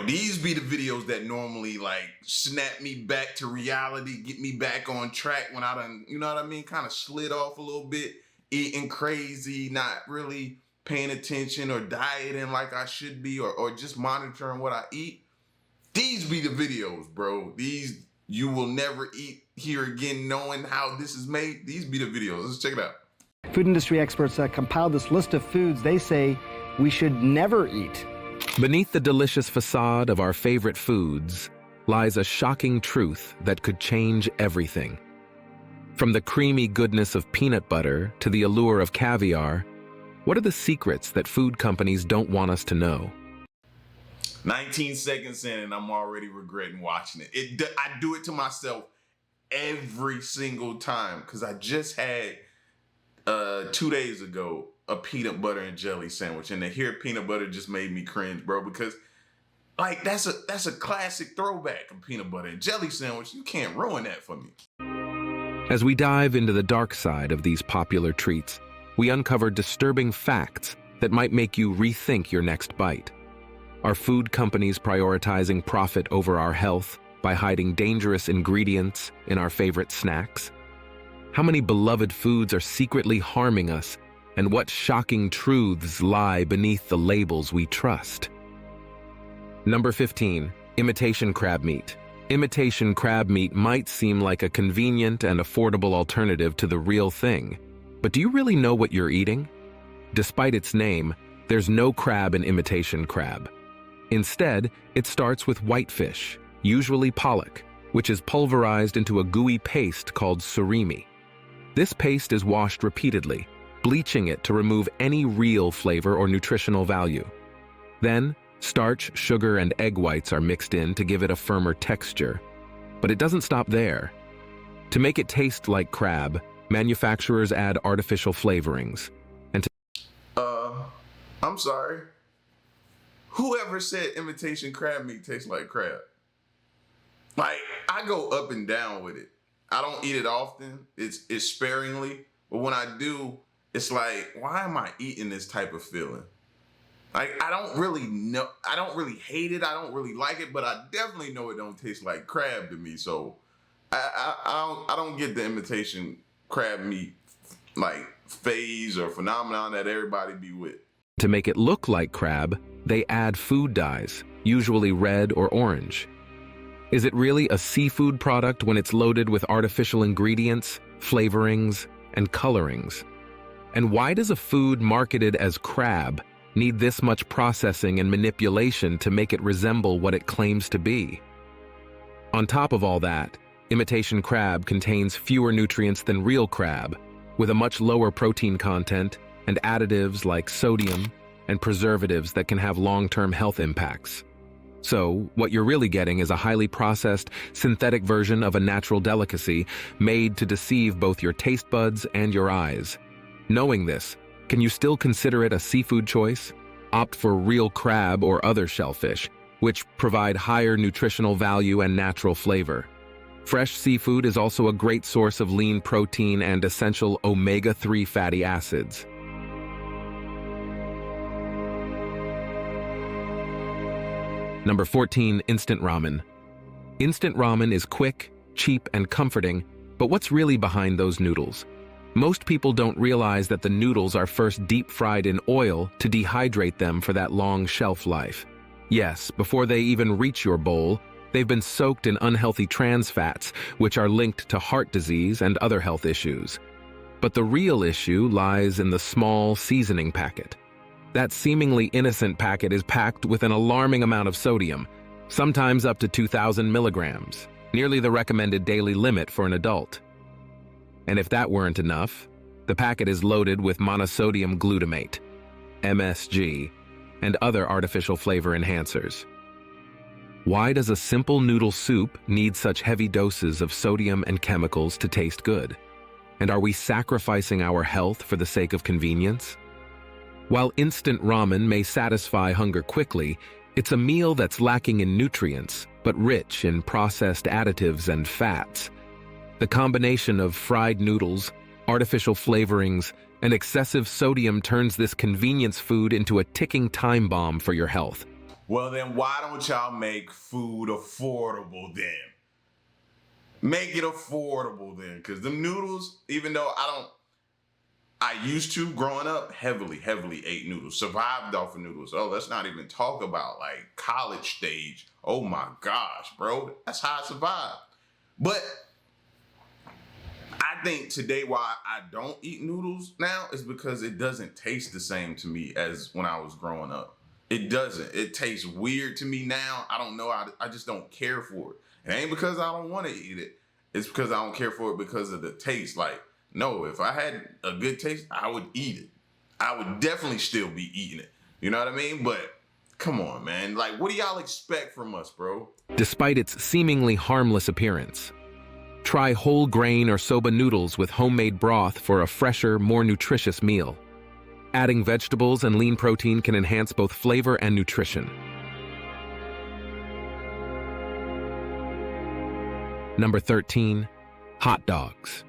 these be the videos that normally like snap me back to reality, get me back on track when I done, you know what I mean, kind of slid off a little bit, eating crazy, not really paying attention or dieting like I should be, or just monitoring what I eat. These be the videos, bro. These you will never eat here again knowing how this is made. These be the videos. Let's check it out. Food industry experts compiled this list of foods they say we should never eat. Beneath the delicious facade of our favorite foods lies a shocking truth that could change everything. From the creamy goodness of peanut butter to the allure of caviar, what are the secrets that food companies don't want us to know? 19 seconds in and I'm already regretting watching it. I do it to myself every single time because I just had 2 days ago a peanut butter and jelly sandwich, and to hear peanut butter just made me cringe, bro, because like that's a classic throwback of peanut butter and jelly sandwich. You can't ruin that for me. As we dive into the dark side of these popular treats, we uncover disturbing facts that might make you rethink your next bite. Are food companies prioritizing profit over our health by hiding dangerous ingredients in our favorite snacks? How many beloved foods are secretly harming us, and what shocking truths lie beneath the labels we trust? Number 15, imitation crab meat. Imitation crab meat might seem like a convenient and affordable alternative to the real thing, but do you really know what you're eating? Despite its name, there's no crab in imitation crab. Instead, it starts with whitefish, usually pollock, which is pulverized into a gooey paste called surimi. This paste is washed repeatedly, bleaching it to remove any real flavor or nutritional value. Then, starch, sugar, and egg whites are mixed in to give it a firmer texture. But it doesn't stop there. To make it taste like crab, manufacturers add artificial flavorings. I'm sorry. Whoever said imitation crab meat tastes like crab? Like, I go up and down with it. I don't eat it often. It's sparingly. But when I do, it's like, why am I eating this type of feeling? Like, I don't really know. I don't really hate it. I don't really like it, but I definitely know it don't taste like crab to me. So I don't get the imitation crab meat like phase or phenomenon that everybody be with. To make it look like crab, they add food dyes, usually red or orange. Is it really a seafood product when it's loaded with artificial ingredients, flavorings, and colorings? And why does a food marketed as crab need this much processing and manipulation to make it resemble what it claims to be? On top of all that, imitation crab contains fewer nutrients than real crab, with a much lower protein content and additives like sodium and preservatives that can have long-term health impacts. So, what you're really getting is a highly processed, synthetic version of a natural delicacy made to deceive both your taste buds and your eyes. Knowing this, can you still consider it a seafood choice? Opt for real crab or other shellfish, which provide higher nutritional value and natural flavor. Fresh seafood is also a great source of lean protein and essential omega-3 fatty acids. Number 14, instant ramen. Instant ramen is quick, cheap, and comforting, but what's really behind those noodles? Most people don't realize that the noodles are first deep-fried in oil to dehydrate them for that long shelf life. Yes, before they even reach your bowl, they've been soaked in unhealthy trans fats, which are linked to heart disease and other health issues. But the real issue lies in the small seasoning packet. That seemingly innocent packet is packed with an alarming amount of sodium, sometimes up to 2,000 milligrams, nearly the recommended daily limit for an adult. And if that weren't enough, the packet is loaded with monosodium glutamate, MSG, and other artificial flavor enhancers. Why does a simple noodle soup need such heavy doses of sodium and chemicals to taste good? And are we sacrificing our health for the sake of convenience? While instant ramen may satisfy hunger quickly, it's a meal that's lacking in nutrients, but rich in processed additives and fats. The combination of fried noodles, artificial flavorings, and excessive sodium turns this convenience food into a ticking time bomb for your health. Well, then why don't y'all make food affordable then? Make it affordable then. Because them noodles, even though I used to, growing up, heavily ate noodles. Survived off of noodles. Oh, let's not even talk about like college stage. Oh my gosh, bro. That's how I survived. But I think today why I don't eat noodles now is because it doesn't taste the same to me as when I was growing up. It doesn't. It tastes weird to me now. I don't know. I just don't care for it. It ain't because I don't want to eat it. It's because I don't care for it because of the taste. Like, no, if I had a good taste, I would eat it. I would definitely still be eating it. You know what I mean? But come on, man. Like, what do y'all expect from us, bro? Despite its seemingly harmless appearance, try whole grain or soba noodles with homemade broth for a fresher, more nutritious meal. Adding vegetables and lean protein can enhance both flavor and nutrition. Number 13, hot dogs.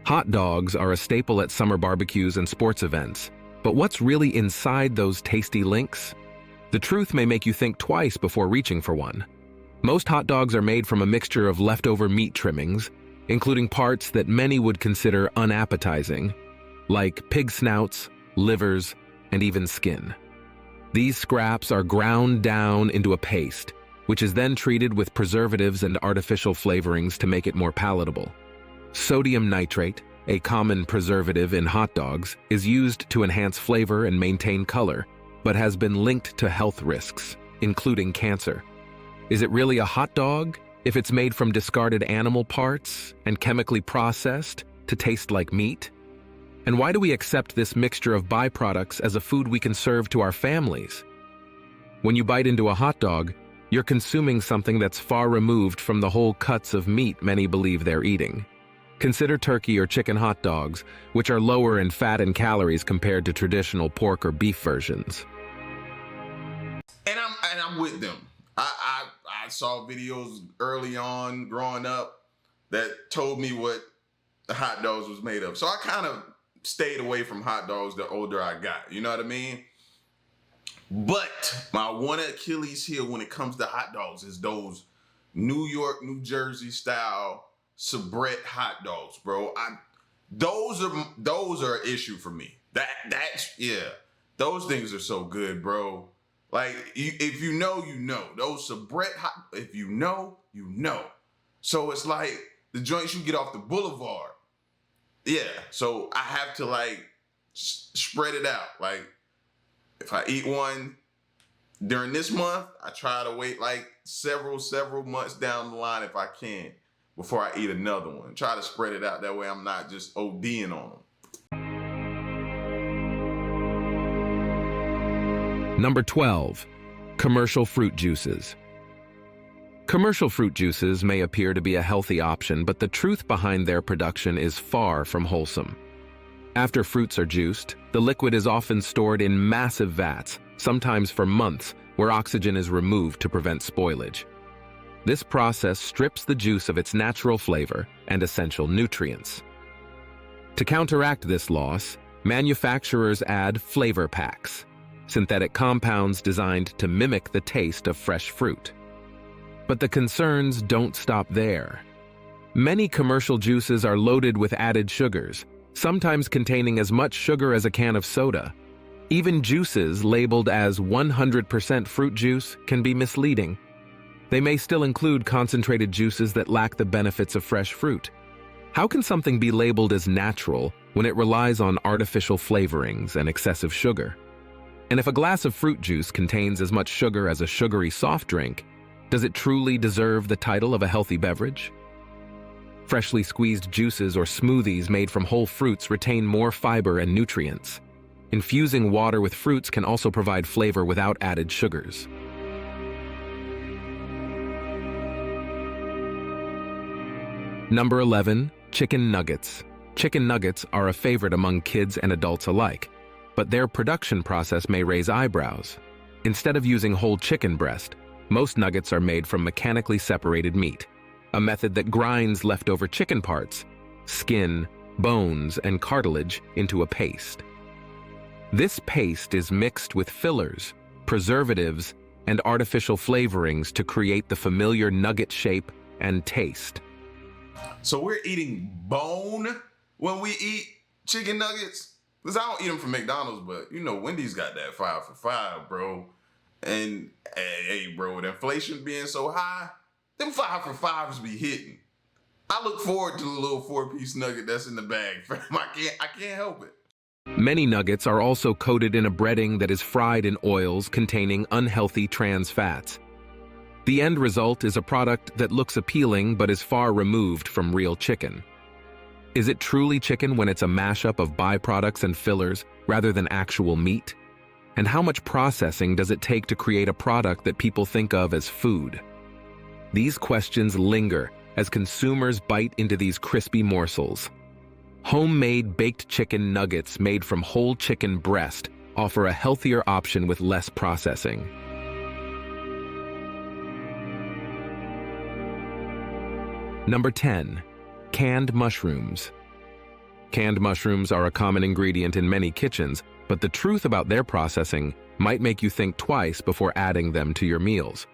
Hot dogs are a staple at summer barbecues and sports events, but what's really inside those tasty links? The truth may make you think twice before reaching for one. Most hot dogs are made from a mixture of leftover meat trimmings, including parts that many would consider unappetizing, like pig snouts, livers, and even skin. These scraps are ground down into a paste, which is then treated with preservatives and artificial flavorings to make it more palatable. Sodium nitrate, a common preservative in hot dogs, is used to enhance flavor and maintain color, but has been linked to health risks, including cancer. Is it really a hot dog if it's made from discarded animal parts and chemically processed to taste like meat? And why do we accept this mixture of byproducts as a food we can serve to our families? When you bite into a hot dog, you're consuming something that's far removed from the whole cuts of meat many believe they're eating. Consider turkey or chicken hot dogs, which are lower in fat and calories compared to traditional pork or beef versions. And I'm with them. I saw videos early on growing up that told me what the hot dogs was made of. So I kind of stayed away from hot dogs the older I got. You know what I mean? But my one Achilles heel when it comes to hot dogs is those New York, New Jersey style soubrette hot dogs, bro. Those are an issue for me. Yeah. Those things are so good, bro. Like, if you know, you know. Those soubrette hot, if you know, you know. So it's like the joints you get off the boulevard. Yeah, so I have to like spread it out. Like, if I eat one during this month, I try to wait like several months down the line if I can before I eat another one. Try to spread it out. That way I'm not just ODing on them. Number 12, commercial fruit juices. Commercial fruit juices may appear to be a healthy option, but the truth behind their production is far from wholesome. After fruits are juiced, the liquid is often stored in massive vats, sometimes for months, where oxygen is removed to prevent spoilage. This process strips the juice of its natural flavor and essential nutrients. To counteract this loss, manufacturers add flavor packs, synthetic compounds designed to mimic the taste of fresh fruit. But the concerns don't stop there. Many commercial juices are loaded with added sugars, sometimes containing as much sugar as a can of soda. Even juices labeled as 100% fruit juice can be misleading. They may still include concentrated juices that lack the benefits of fresh fruit. How can something be labeled as natural when it relies on artificial flavorings and excessive sugar? And if a glass of fruit juice contains as much sugar as a sugary soft drink, does it truly deserve the title of a healthy beverage? Freshly squeezed juices or smoothies made from whole fruits retain more fiber and nutrients. Infusing water with fruits can also provide flavor without added sugars. Number 11, chicken nuggets. Chicken nuggets are a favorite among kids and adults alike, but their production process may raise eyebrows. Instead of using whole chicken breast, most nuggets are made from mechanically separated meat, a method that grinds leftover chicken parts, skin, bones, and cartilage into a paste. This paste is mixed with fillers, preservatives, and artificial flavorings to create the familiar nugget shape and taste. So we're eating bone when we eat chicken nuggets? Because I don't eat them from McDonald's, but you know, Wendy's got that 5 for 5, bro. And hey, bro, with inflation being so high, them 5 for 5s be hitting. I look forward to the little 4-piece nugget that's in the bag, fam. I can't help it. Many nuggets are also coated in a breading that is fried in oils containing unhealthy trans fats. The end result is a product that looks appealing but is far removed from real chicken. Is it truly chicken when it's a mashup of byproducts and fillers rather than actual meat? And how much processing does it take to create a product that people think of as food? These questions linger as consumers bite into these crispy morsels. Homemade baked chicken nuggets made from whole chicken breast offer a healthier option with less processing. Number 10. Canned mushrooms. Canned mushrooms are a common ingredient in many kitchens, but the truth about their processing might make you think twice before adding them to your meals.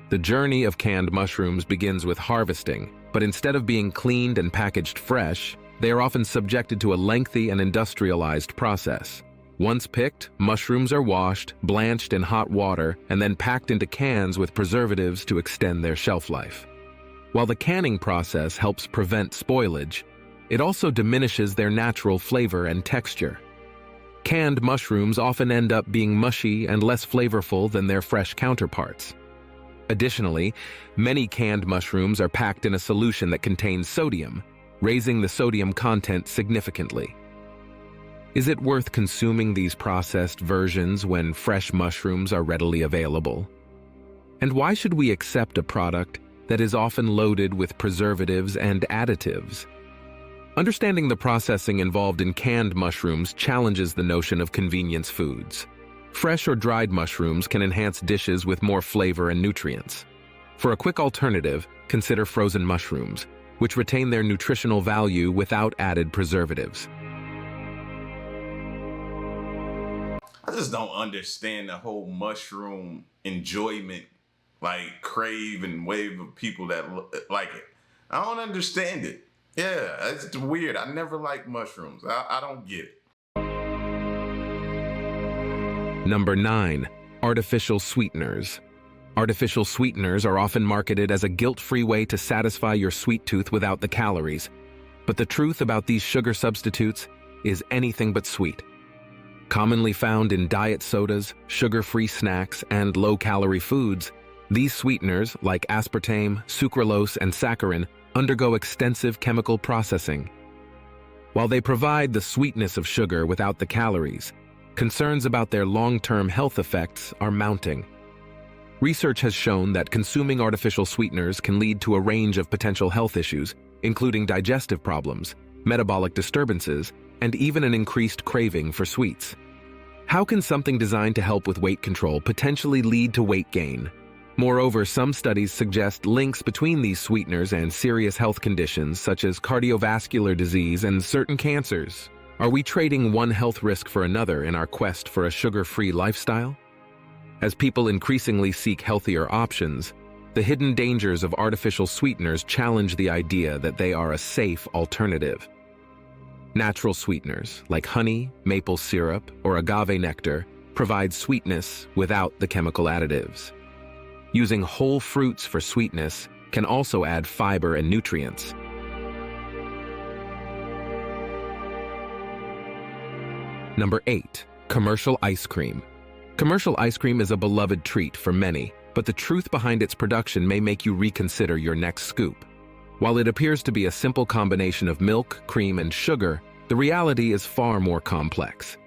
The journey of canned mushrooms begins with harvesting, but instead of being cleaned and packaged fresh, they are often subjected to a lengthy and industrialized process. Once picked, mushrooms are washed, blanched in hot water, and then packed into cans with preservatives to extend their shelf life. While the canning process helps prevent spoilage, it also diminishes their natural flavor and texture. Canned mushrooms often end up being mushy and less flavorful than their fresh counterparts. Additionally, many canned mushrooms are packed in a solution that contains sodium, raising the sodium content significantly. Is it worth consuming these processed versions when fresh mushrooms are readily available? And why should we accept a product that is often loaded with preservatives and additives? Understanding the processing involved in canned mushrooms challenges the notion of convenience foods. Fresh or dried mushrooms can enhance dishes with more flavor and nutrients. For a quick alternative, consider frozen mushrooms, which retain their nutritional value without added preservatives. I just don't understand the whole mushroom enjoyment, like crave and wave of people that like it. I don't understand it. Yeah, it's weird. I never liked mushrooms. I don't get it. Number 9. Artificial sweeteners. Artificial sweeteners are often marketed as a guilt-free way to satisfy your sweet tooth without the calories. But the truth about these sugar substitutes is anything but sweet. Commonly found in diet sodas, sugar-free snacks, and low-calorie foods, these sweeteners, like aspartame, sucralose, and saccharin, undergo extensive chemical processing. While they provide the sweetness of sugar without the calories, concerns about their long-term health effects are mounting. Research has shown that consuming artificial sweeteners can lead to a range of potential health issues, including digestive problems, metabolic disturbances, and even an increased craving for sweets. How can something designed to help with weight control potentially lead to weight gain? Moreover, some studies suggest links between these sweeteners and serious health conditions such as cardiovascular disease and certain cancers. Are we trading one health risk for another in our quest for a sugar-free lifestyle? As people increasingly seek healthier options, the hidden dangers of artificial sweeteners challenge the idea that they are a safe alternative. Natural sweeteners, like honey, maple syrup, or agave nectar, provide sweetness without the chemical additives. Using whole fruits for sweetness can also add fiber and nutrients. Number 8. Commercial ice cream. Commercial ice cream is a beloved treat for many, but the truth behind its production may make you reconsider your next scoop. While it appears to be a simple combination of milk, cream, and sugar, the reality is far more complex.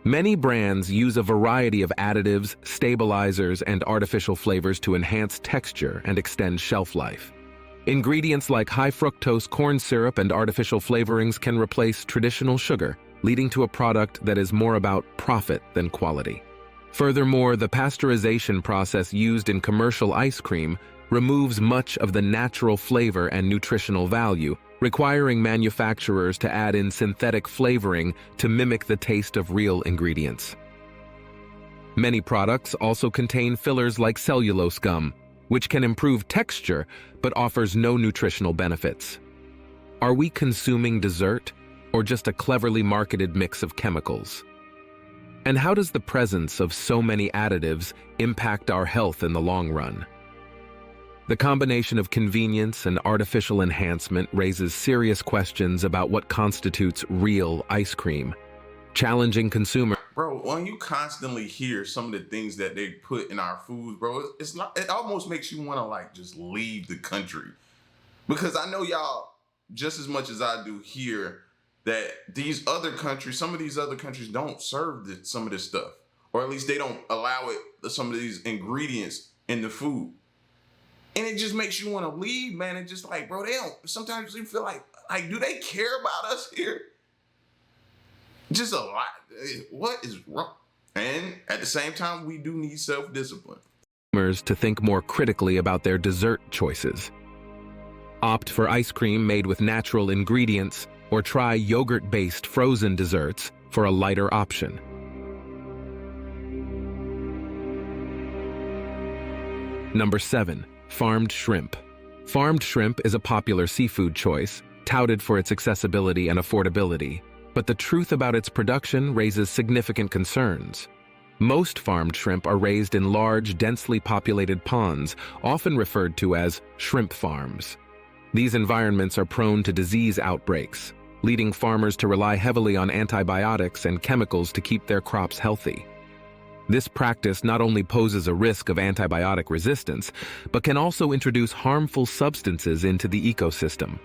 Many brands use a variety of additives, stabilizers, and artificial flavors to enhance texture and extend shelf life. Ingredients like high fructose corn syrup and artificial flavorings can replace traditional sugar, leading to a product that is more about profit than quality. Furthermore, the pasteurization process used in commercial ice cream removes much of the natural flavor and nutritional value, requiring manufacturers to add in synthetic flavoring to mimic the taste of real ingredients. Many products also contain fillers like cellulose gum, which can improve texture but offers no nutritional benefits. Are we consuming dessert or just a cleverly marketed mix of chemicals? And how does the presence of so many additives impact our health in the long run? The combination of convenience and artificial enhancement raises serious questions about what constitutes real ice cream, challenging consumers. Bro, when you constantly hear some of the things that they put in our foods, bro, it almost makes you want to like just leave the country. Because I know y'all, just as much as I do here, that these other countries, some of these other countries don't serve some of this stuff. Or at least they don't allow it, some of these ingredients in the food. And it just makes you want to leave, man. It's just like, bro, sometimes you feel like, do they care about us here? Just a lot. What is wrong? And at the same time, we do need self-discipline. To think more critically about their dessert choices. Opt for ice cream made with natural ingredients or try yogurt-based frozen desserts for a lighter option. Number 7. Farmed shrimp. Farmed shrimp is a popular seafood choice, touted for its accessibility and affordability, but the truth about its production raises significant concerns. Most farmed shrimp are raised in large, densely populated ponds, often referred to as shrimp farms. These environments are prone to disease outbreaks, leading farmers to rely heavily on antibiotics and chemicals to keep their crops healthy. This practice not only poses a risk of antibiotic resistance, but can also introduce harmful substances into the ecosystem.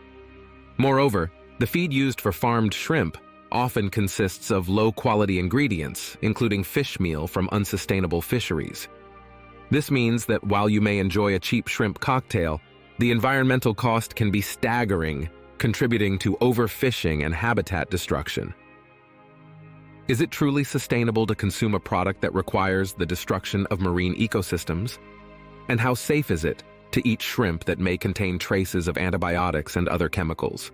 Moreover, the feed used for farmed shrimp often consists of low-quality ingredients, including fish meal from unsustainable fisheries. This means that while you may enjoy a cheap shrimp cocktail, the environmental cost can be staggering, contributing to overfishing and habitat destruction. Is it truly sustainable to consume a product that requires the destruction of marine ecosystems? And how safe is it to eat shrimp that may contain traces of antibiotics and other chemicals?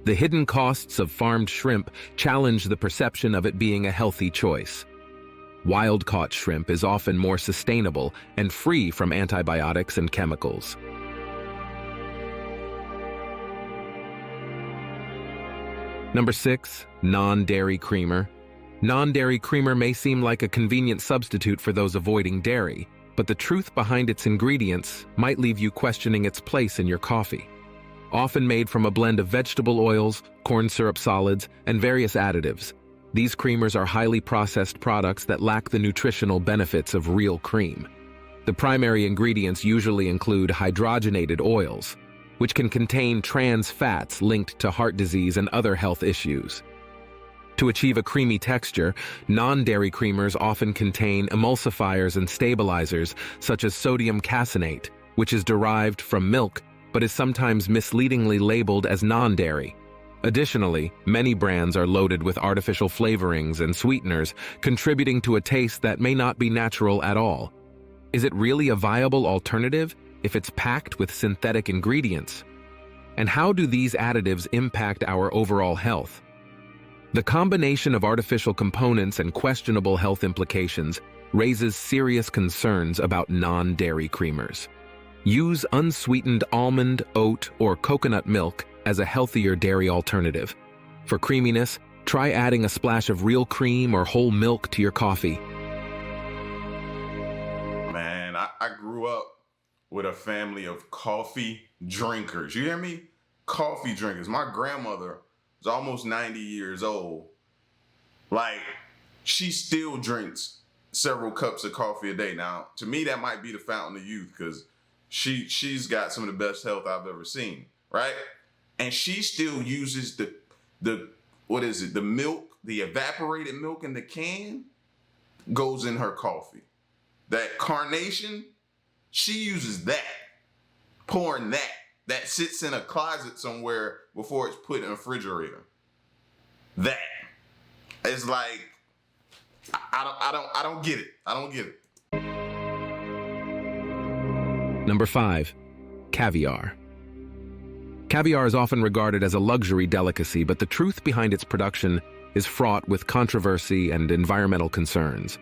The hidden costs of farmed shrimp challenge the perception of it being a healthy choice. Wild-caught shrimp is often more sustainable and free from antibiotics and chemicals. Number 6. Non-dairy creamer. Non-dairy creamer may seem like a convenient substitute for those avoiding dairy, but the truth behind its ingredients might leave you questioning its place in your coffee. Often made from a blend of vegetable oils, corn syrup solids, and various additives, these creamers are highly processed products that lack the nutritional benefits of real cream. The primary ingredients usually include hydrogenated oils, which can contain trans fats linked to heart disease and other health issues. To achieve a creamy texture, non-dairy creamers often contain emulsifiers and stabilizers such as sodium caseinate, which is derived from milk but is sometimes misleadingly labeled as non-dairy. Additionally, many brands are loaded with artificial flavorings and sweeteners, contributing to a taste that may not be natural at all. Is it really a viable alternative if it's packed with synthetic ingredients? And how do these additives impact our overall health? The combination of artificial components and questionable health implications raises serious concerns about non-dairy creamers. Use unsweetened almond, oat, or coconut milk as a healthier dairy alternative. For creaminess, try adding a splash of real cream or whole milk to your coffee. Man, I grew up with a family of coffee drinkers. You hear me? Coffee drinkers. My grandmother was almost 90 years old. Like, she still drinks several cups of coffee a day. Now, to me, that might be the fountain of youth because she's got some of the best health I've ever seen, right? And she still uses the what is it? The milk, the evaporated milk in the can goes in her coffee. That carnation, she uses that, pouring that sits in a closet somewhere before it's put in a refrigerator. That is like, I don't get it. I don't get it. Number 5. Caviar. Caviar is often regarded as a luxury delicacy, but the truth behind its production is fraught with controversy and environmental concerns.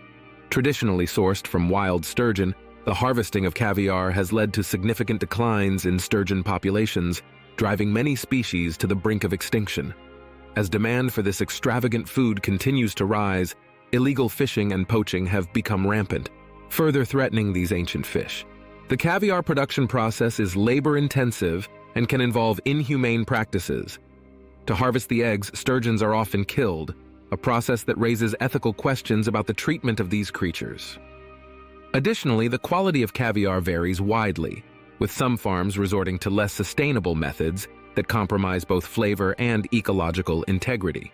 Traditionally sourced from wild sturgeon, the harvesting of caviar has led to significant declines in sturgeon populations, driving many species to the brink of extinction. As demand for this extravagant food continues to rise, illegal fishing and poaching have become rampant, further threatening these ancient fish. The caviar production process is labor-intensive and can involve inhumane practices. To harvest the eggs, sturgeons are often killed, a process that raises ethical questions about the treatment of these creatures. Additionally, the quality of caviar varies widely, with some farms resorting to less sustainable methods that compromise both flavor and ecological integrity.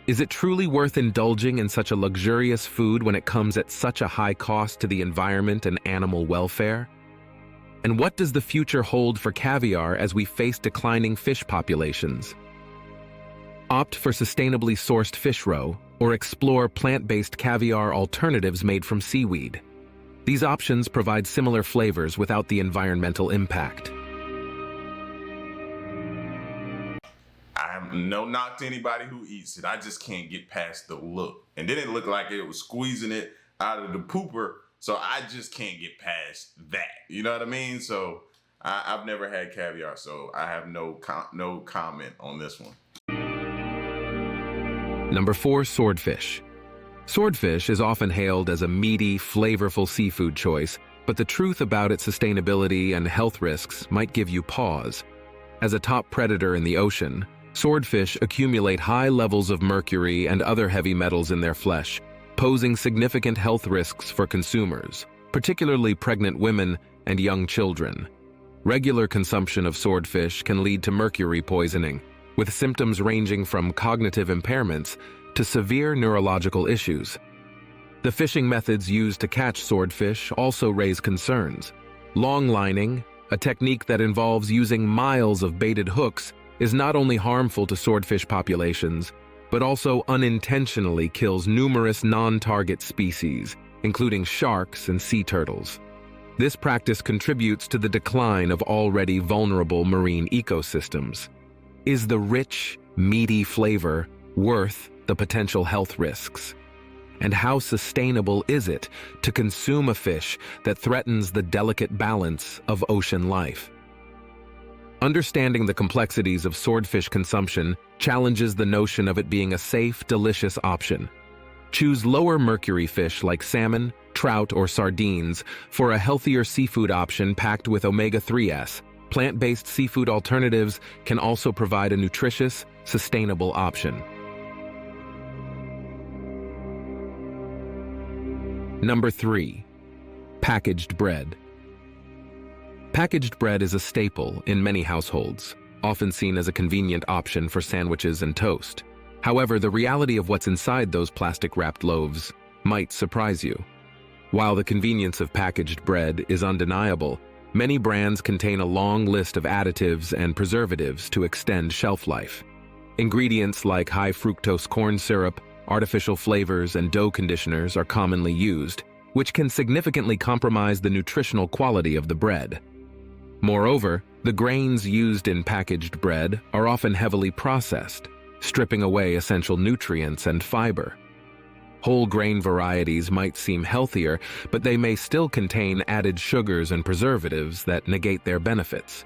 Is it truly worth indulging in such a luxurious food when it comes at such a high cost to the environment and animal welfare? And what does the future hold for caviar as we face declining fish populations? Opt for sustainably sourced fish roe or explore plant-based caviar alternatives made from seaweed. These options provide similar flavors without the environmental impact. I'm no knock to anybody who eats it. I just can't get past the look. And then it looked like it was squeezing it out of the pooper. So I just can't get past that. You know what I mean? So I've never had caviar, so I have no comment on this one. Number 4, swordfish. Swordfish is often hailed as a meaty, flavorful seafood choice, but the truth about its sustainability and health risks might give you pause. As a top predator in the ocean, swordfish accumulate high levels of mercury and other heavy metals in their flesh, posing significant health risks for consumers, particularly pregnant women and young children. Regular consumption of swordfish can lead to mercury poisoning, with symptoms ranging from cognitive impairments to severe neurological issues. The fishing methods used to catch swordfish also raise concerns. Long lining, a technique that involves using miles of baited hooks, is not only harmful to swordfish populations, but also unintentionally kills numerous non-target species, including sharks and sea turtles. This practice contributes to the decline of already vulnerable marine ecosystems. Is the rich, meaty flavor worth the potential health risks? And how sustainable is it to consume a fish that threatens the delicate balance of ocean life? Understanding the complexities of swordfish consumption challenges the notion of it being a safe, delicious option. Choose lower mercury fish like salmon, trout, or sardines for a healthier seafood option packed with omega-3s. Plant-based seafood alternatives can also provide a nutritious, sustainable option. Number 3, packaged bread. Packaged bread is a staple in many households, often seen as a convenient option for sandwiches and toast. However, the reality of what's inside those plastic-wrapped loaves might surprise you. While the convenience of packaged bread is undeniable, many brands contain a long list of additives and preservatives to extend shelf life. Ingredients like high-fructose corn syrup, artificial flavors, and dough conditioners are commonly used, which can significantly compromise the nutritional quality of the bread. Moreover, the grains used in packaged bread are often heavily processed, stripping away essential nutrients and fiber. Whole grain varieties might seem healthier, but they may still contain added sugars and preservatives that negate their benefits.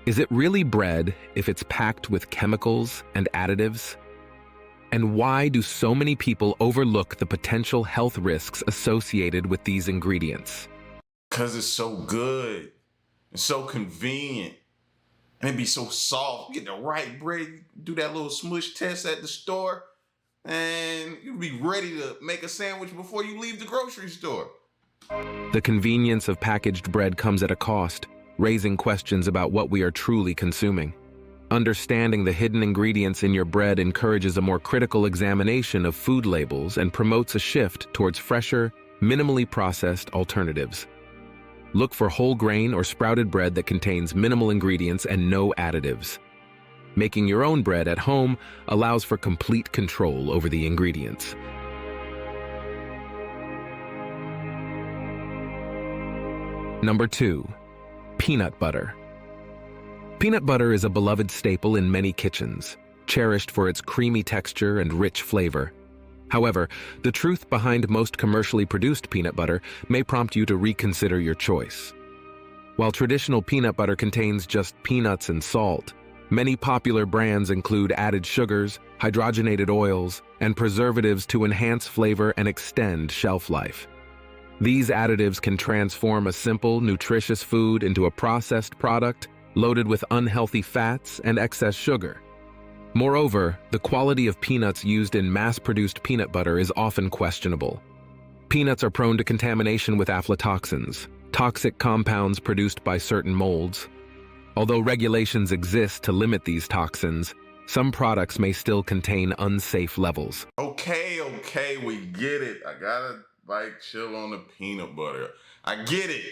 Is it really bread if it's packed with chemicals and additives? And why do so many people overlook the potential health risks associated with these ingredients? Because it's so good. It's so convenient. And it be so soft. You get the right bread, you do that little smush test at the store, and you'll be ready to make a sandwich before you leave the grocery store. The convenience of packaged bread comes at a cost, raising questions about what we are truly consuming. Understanding the hidden ingredients in your bread encourages a more critical examination of food labels and promotes a shift towards fresher, minimally processed alternatives. Look for whole grain or sprouted bread that contains minimal ingredients and no additives. Making your own bread at home allows for complete control over the ingredients. Number 2, peanut butter. Peanut butter is a beloved staple in many kitchens, cherished for its creamy texture and rich flavor. However, the truth behind most commercially produced peanut butter may prompt you to reconsider your choice. While traditional peanut butter contains just peanuts and salt, many popular brands include added sugars, hydrogenated oils, and preservatives to enhance flavor and extend shelf life. These additives can transform a simple, nutritious food into a processed product loaded with unhealthy fats and excess sugar. Moreover, the quality of peanuts used in mass-produced peanut butter is often questionable. Peanuts are prone to contamination with aflatoxins, toxic compounds produced by certain molds. Although regulations exist to limit these toxins, some products may still contain unsafe levels. Okay, we get it. I gotta chill on the peanut butter. I get it.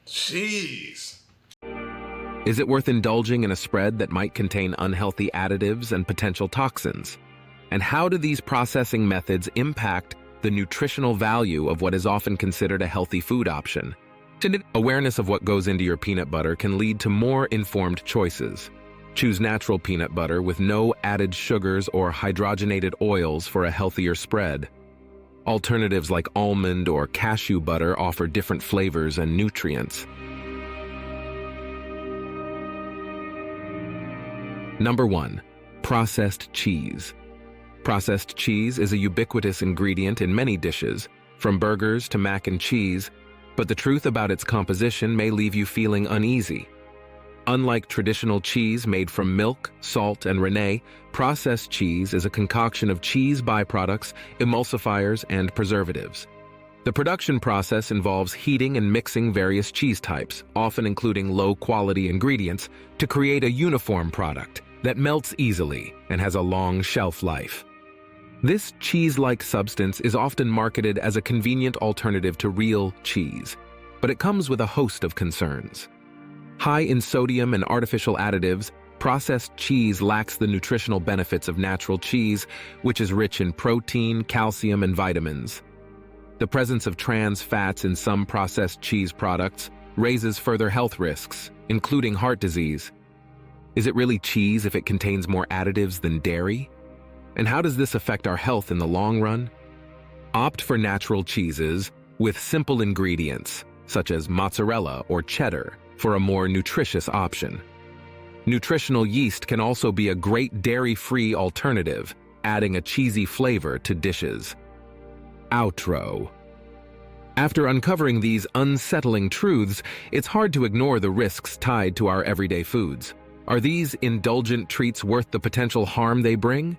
Jeez. Is it worth indulging in a spread that might contain unhealthy additives and potential toxins? And how do these processing methods impact the nutritional value of what is often considered a healthy food option? Awareness of what goes into your peanut butter can lead to more informed choices. Choose natural peanut butter with no added sugars or hydrogenated oils for a healthier spread. Alternatives like almond or cashew butter offer different flavors and nutrients. Number 1. Processed cheese. Processed cheese is a ubiquitous ingredient in many dishes, from burgers to mac and cheese, but the truth about its composition may leave you feeling uneasy. Unlike traditional cheese made from milk, salt, and rennet, processed cheese is a concoction of cheese byproducts, emulsifiers, and preservatives. The production process involves heating and mixing various cheese types, often including low-quality ingredients, to create a uniform product that melts easily and has a long shelf life. This cheese-like substance is often marketed as a convenient alternative to real cheese, but it comes with a host of concerns. High in sodium and artificial additives, processed cheese lacks the nutritional benefits of natural cheese, which is rich in protein, calcium, and vitamins. The presence of trans fats in some processed cheese products raises further health risks, including heart disease. Is it really cheese if it contains more additives than dairy? And how does this affect our health in the long run? Opt for natural cheeses with simple ingredients, such as mozzarella or cheddar, for a more nutritious option. Nutritional yeast can also be a great dairy-free alternative, adding a cheesy flavor to dishes. Outro. After uncovering these unsettling truths, it's hard to ignore the risks tied to our everyday foods. Are these indulgent treats worth the potential harm they bring?